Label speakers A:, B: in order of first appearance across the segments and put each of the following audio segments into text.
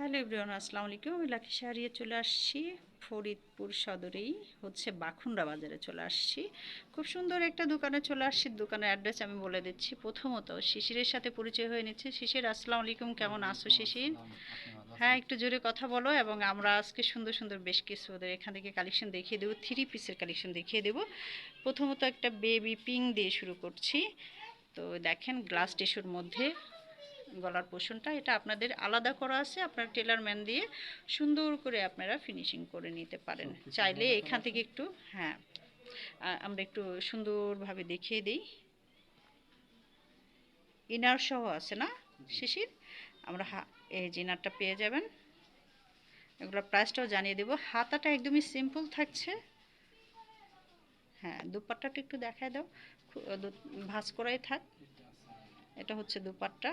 A: Hello everyone, আসসালামু আলাইকুম। আমি লাকি শাহরিয়ে চলে আসছি ফরিদপুর সদরেই হচ্ছে বাখুন্ডা বাজারে চলে আসছি। খুব সুন্দর একটা দোকানে চলে আসছি। দোকানের অ্যাড্রেস আমি বলে দিচ্ছি। প্রথমত শিশিরের সাথে পরিচয় হয়ে নিচ্ছে। শিশির, আসসালামু আলাইকুম, কেমন আছো
B: ওয়ালাইকুম
A: শিশির?
B: আসসালাম। আপনি ভালো
A: হ্যাঁ,
B: আছেন?
A: একটু জোরে কথা বলো। এবং আমরা আজকে সুন্দর সুন্দর বেশ কিছু ওদের এখান থেকে কালেকশন দেখিয়ে দেবো, থ্রি পিসের কালেকশন দেখিয়ে দেবো। প্রথমত একটা বেবি পিঙ্ক দিয়ে শুরু করছি। তো দেখেন, গ্লাস টিস্যুর মধ্যে গলার পোর্শনটা এটা আপনাদের আলাদা করা আছে। আপনারা টেলার ম্যান দিয়ে সুন্দর করে আপনারা ফিনিশিং করে নিতে পারেন
B: সব কিছু
A: চাইলে।
B: আলাদা করা
A: এখান
B: আছে?
A: থেকে একটু, হ্যাঁ, আমরা একটু সুন্দরভাবে দেখিয়ে দিই। ইনার সহ আছে না
B: জি।
A: শিশির? আমরা এই যে ইনারটা পেয়ে যাবেন। এগুলোর প্রাইসটাও জানিয়ে দেবো। হাতাটা একদমই সিম্পল থাকছে। হ্যাঁ, দুপাট্টাটা একটু দেখায় দাও। ভাঁজ করাই থাক।
B: এটা আছে
A: এটা হচ্ছে দুপাট্টা।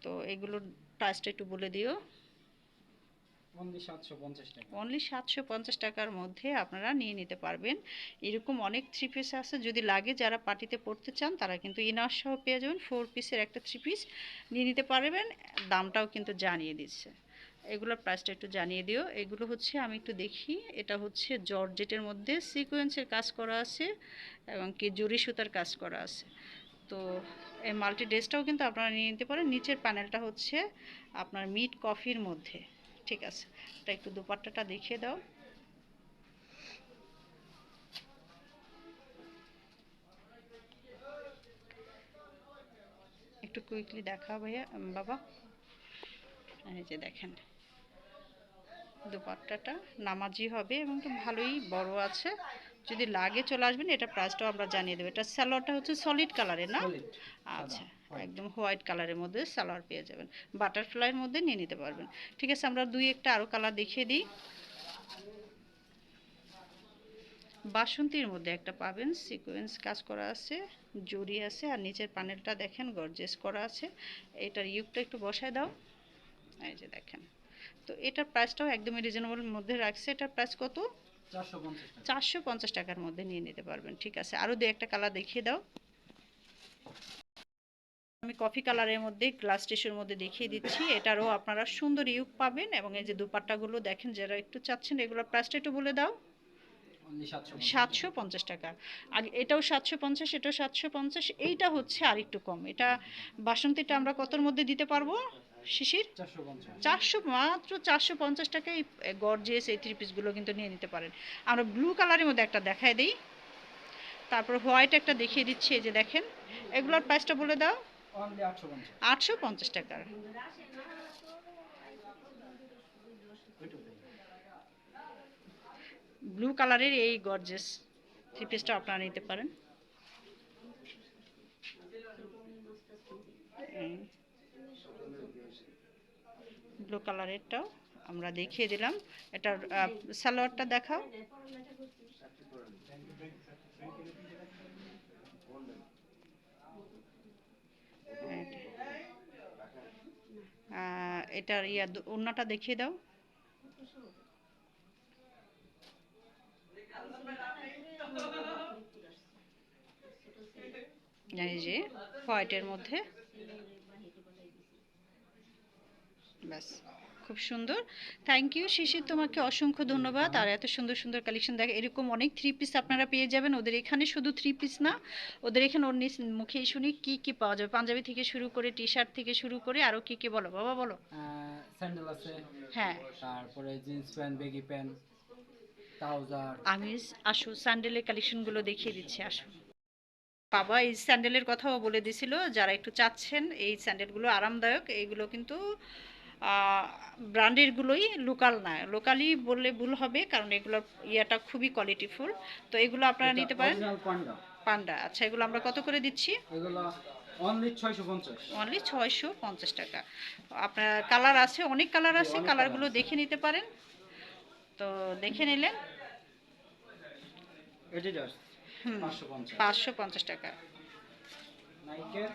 A: তো এগুলোর প্রাইসটা একটু বলে দিও।
B: অনলি 750 টাকা।
A: অনলি 750 টাকার মধ্যে আপনারা নিয়ে নিতে পারবেন। এরকম অনেক থ্রি পিস আছে, যদি লাগে যারা পার্টিতে পড়তে চান তারা কিন্তু ইনার সহ পেয়ে যাবেন। 4 পিসের একটা থ্রি পিস নিয়ে নিতে পারবেন। দামটাও কিন্তু জানিয়ে দিচ্ছে। এগুলোর প্রাইসটা একটু জানিয়ে দিও। এগুলো হচ্ছে, আমি একটু দেখি, এটা হচ্ছে জর্জেটের মধ্যে সিকোয়েন্সের কাজ করা আছে এবং কি জরি সুতার কাজ করা আছে। তো এই মাল্টি ড্রেসটাও কিন্তু আপনারা নিয়ে নিতে পারেন। নিচের প্যানেলটা হচ্ছে আপনার মিড কফির মধ্যে। ঠিক আছে, এটা একটু দুপাট্টাটা দেখিয়ে দাও। একটু কুইকলি দেখাও ভাইয়া, বাবা। এই যে দেখেন, দুপাট্টাটা নামাজি হবে এবং একটু ভালোই বড় আছে। যদি লাগে চলে আসবেন। এটা প্রাইসটাও আমরা জানিয়ে দেবো। এটা সালোয়ারটা হচ্ছে সলিড কালারের না?
B: সলিড সাদা
A: আচ্ছা,
B: হোয়াইট।
A: একদম হোয়াইট কালারের মধ্যে সালোয়ার পেয়ে যাবেন। বাটারফ্লাইয়ের মধ্যে নিয়ে নিতে পারবেন। ঠিক আছে, আমরা দুই একটা আরও কালার দেখিয়ে দিই। বাসন্তীর মধ্যে একটা পাবেন, সিকোয়েন্স কাজ করা আছে, জরি আছে, আর নিচের প্যানেলটা দেখেন গর্জিয়াস করা আছে। এটার ইউকটা একটু বসায় দাও। এই যে দেখেন। তো এটার প্রাইসটাও একদমই রিজনেবল মধ্যে রাখছে। এটার প্রাইস কত?
B: 450 টাকা।
A: 450 টাকার মধ্যে নিয়ে নিতে পারবেন। ঠিক আছে, আরও দু একটা কালার দেখিয়ে দাও। আমি কফি কালারের মধ্যে গ্লাস টিস্যুর মধ্যে দেখিয়ে দিচ্ছি। এটারও আপনারা সুন্দর ইউক পাবেন। এবং এই যে দুপাট্টাগুলো দেখেন, যারা একটু চাচ্ছেন এগুলোর প্রাইসটা একটু বলে দাও।
B: অনলি 750 টাকা।
A: 750 টাকা। আগে এটাও 750, এটাও 750, এইটা হচ্ছে আর একটু কম। এটা
B: আরেকটু কম।
A: বাসন্তীটা আমরা কতর মধ্যে দিতে পারবো শিশির?
B: 450।
A: 400, মাত্র 450 টাকায় গর্জিয়াস এই থ্রি পিসগুলো কিন্তু নিয়ে নিতে পারেন। আমরা ব্লু কালারের মধ্যে একটা দেখায় দিই, তারপর হোয়াইট একটা দেখিয়ে দিচ্ছি। এই যে দেখেন, এগুলোর প্রাইসটা বলে দাও।
B: অনলি 850।
A: 850 টাকার।
B: ওইটুকুই।
A: ব্লু কালারের এই গর্জিয়াস থ্রি পিসটা আপনারা নিতে পারেন। ব্লু কালারেরটাও আমরা দেখিয়ে দিলাম। এটার সালোয়ারটা দেখাও। এটার ওড়নাটা দেখিয়ে দাও। এই যে হোয়াইটের মধ্যে, ব্যাস, খুব সুন্দর। থ্যাংক ইউ শিশির, তোমাকে অসংখ্য ধন্যবাদ।
B: ওয়েলকাম।
A: আর এত সুন্দর সুন্দর কালেকশন দেখে, এরকম অনেক থ্রি পিস আপনারা পেয়ে যাবেন ওদের এখানে। শুধু থ্রি পিস না, ওদের এখানে অন্য মুখেই শুনি কি কি পাওয়া যাবে। পাঞ্জাবি থেকে শুরু করে, টি শার্ট থেকে শুরু করে, আরও কি কি বলো বাবা, বলো।
B: স্যান্ডেল আছে,
A: হ্যাঁ,
B: তারপরে jeans pant, baggy pant, trouser.
A: আমি আসো স্যান্ডেলের কালেকশনগুলো দেখিয়ে দিচ্ছি, আসো। বাবা এই স্যান্ডেলের কথাও বলে দিছিল, যারা একটু চাচ্ছেন এই স্যান্ডেলগুলো আরামদায়ক। এইগুলো কিন্তু ব্র্যান্ডেরগুলোই, লোকাল না। লোকালি বললে ভুল হবে, কারণ এগুলোর ইয়াটা খুবই কোয়ালিটিফুল। তো এগুলো আপনারা
B: এটা
A: নিতে পারেন।
B: অরিজিনাল পান্ডা।
A: পান্ডা, আচ্ছা, এগুলো আমরা কত করে দিচ্ছি?
B: এগুলো অনলি 650।
A: অনলি 650 টাকা। আপনার কালার আছে, অনেক কালার
B: জি,
A: আছে,
B: অনেক কালার
A: কালারগুলো
B: আছে।
A: দেখে নিতে পারেন। তো দেখে নিলেন।
B: এডিডাস
A: হুম,
B: 550।
A: 550 টাকা।
B: নাইকের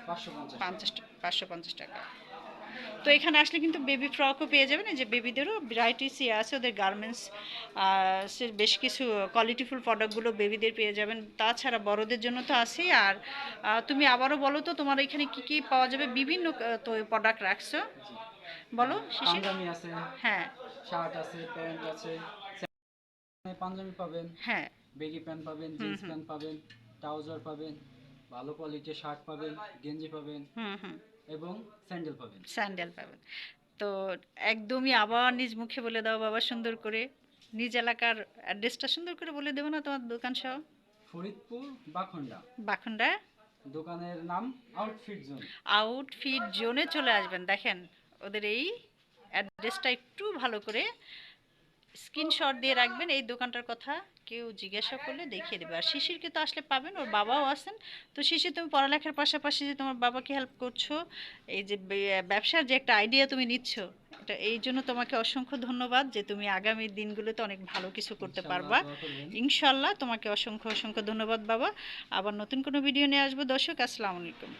B: 550 টাকা।
A: 550 টাকা। তো এখানে আসলে কিন্তু বেবি ফ্রকও পেয়ে যাবেন, এই যে বেবিদেরও ভ্যারাইটিসই আছে, ওদের গার্মেন্টস বেশ কিছু কোয়ালিটিফুল প্রোডাক্টগুলো বেবিদের পেয়ে যাবেন। তাছাড়া বড়দের জন্য তো আছেই। আর তুমি আবারও বলো তো তোমার এখানে কি কি পাওয়া যাবে, বিভিন্ন তো প্রোডাক্ট রাখছো,
B: জি।
A: বলো শিশির।
B: পাঞ্জাবি আছে,
A: হ্যাঁ
B: শার্ট আছে, প্যান্ট আছে, পাঞ্জাবি পাবেন,
A: হ্যাঁ।
B: বেগি প্যান্ট পাবেন,
A: হুম
B: জিন্স
A: হুম
B: প্যান্ট পাবেন, ট্রাউজার পাবেন, ভালো কোয়ালিটির শার্ট পাবেন, গেঞ্জি পাবেন
A: হুম হুম
B: এবং স্যান্ডেল পাবেন।
A: স্যান্ডেল পাবেন। তো একদমই আবার নিজ মুখে বলে দাও বাবা সুন্দর করে, নিজ এলাকার অ্যাড্রেসটা সুন্দর করে বলে দেবো না তোমার দোকান সহ?
B: ফরিদপুর বাখন্ডা,
A: বাখুন্ডা
B: দোকানের নাম আউটফিট জোন।
A: আউটফিট জোনে চলে আসবেন। দেখেন ওদের এই অ্যাড্রেসটা একটু ভালো করে স্ক্রিনশট দিয়ে রাখবেন, এই দোকানটার কথা কেউ জিজ্ঞাসা করলে দেখিয়ে দেবে। আর শিশিরকে তো আসলে পাবেন, ওর বাবাও আছেন। তো শিশির, তুমি পড়ালেখার পাশাপাশি যে তোমার বাবাকে হেল্প করছো, এই যে ব্যবসার যে একটা আইডিয়া তুমি নিচ্ছ, এটা এই জন্য তোমাকে অসংখ্য ধন্যবাদ, যে তুমি আগামী দিনগুলোতে অনেক ভালো কিছু করতে
B: ইনশাআল্লাহ
A: পারবা।
B: দোয়া করবেন।
A: ইনশাল্লাহ। তোমাকে অসংখ্য অসংখ্য ধন্যবাদ বাবা। আবার নতুন কোনো ভিডিও নিয়ে আসবো দর্শক। আসসালামু আলাইকুম।